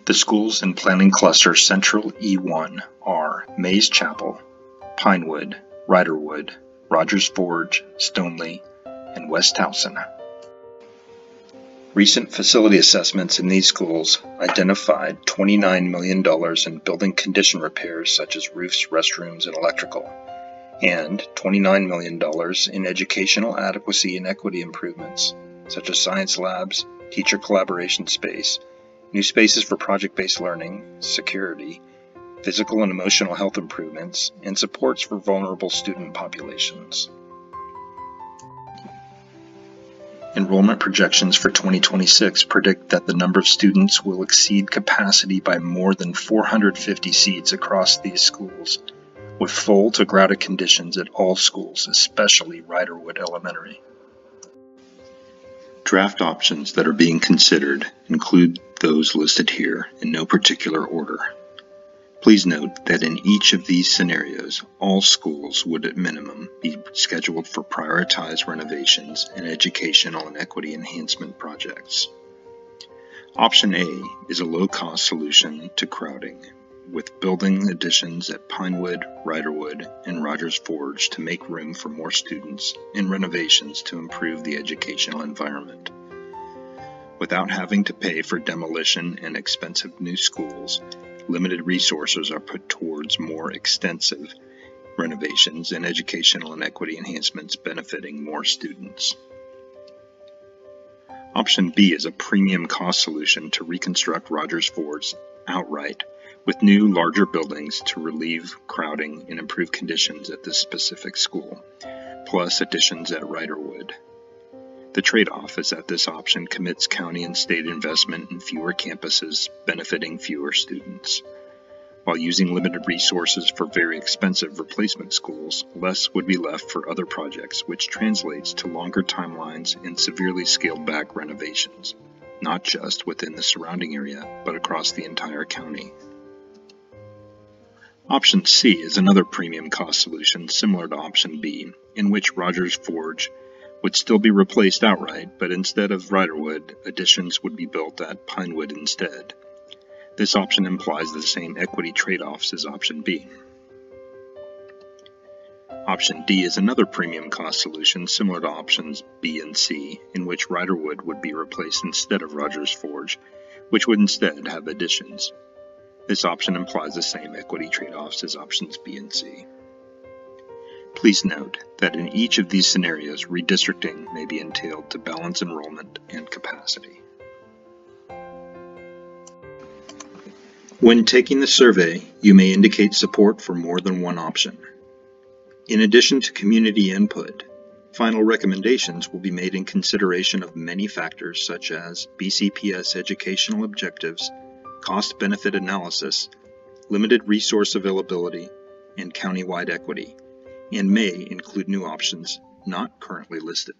The schools in Planning Cluster Central E1 are Mays Chapel, Pinewood, Riderwood, Rogers Forge, Stoneleigh, and West Towson. Recent facility assessments in these schools identified $29 million in building condition repairs such as roofs, restrooms, and electrical, and $29 million in educational adequacy and equity improvements such as science labs, teacher collaboration space, new spaces for project-based learning, security, physical and emotional health improvements, and supports for vulnerable student populations. Enrollment projections for 2026 predict that the number of students will exceed capacity by more than 450 seats across these schools, with full to crowded conditions at all schools, especially Riderwood Elementary. Draft options that are being considered include those listed here in no particular order. Please note that in each of these scenarios, all schools would at minimum be scheduled for prioritized renovations and educational and equity enhancement projects. Option A is a low-cost solution to crowding, with building additions at Pinewood, Riderwood, and Rogers Forge to make room for more students and renovations to improve the educational environment. Without having to pay for demolition and expensive new schools, limited resources are put towards more extensive renovations and educational and equity enhancements benefiting more students. Option B is a premium cost solution to reconstruct Rogers Forge outright with new, larger buildings to relieve crowding and improve conditions at this specific school, plus additions at Riderwood. The trade-off is that this option commits county and state investment in fewer campuses, benefiting fewer students. While using limited resources for very expensive replacement schools, less would be left for other projects, which translates to longer timelines and severely scaled-back renovations, not just within the surrounding area, but across the entire county. Option C is another premium cost solution similar to Option B, in which Rogers Forge would still be replaced outright, but instead of Riderwood, additions would be built at Pinewood instead. This option implies the same equity trade-offs as Option B. Option D is another premium cost solution similar to Options B and C, in which Riderwood would be replaced instead of Rogers Forge, which would instead have additions. This option implies the same equity trade-offs as Options B and C. Please note that in each of these scenarios, redistricting may be entailed to balance enrollment and capacity. When taking the survey, you may indicate support for more than one option. In addition to community input, final recommendations will be made in consideration of many factors such as BCPS educational objectives, cost-benefit analysis, limited resource availability, and countywide equity, and may include new options not currently listed.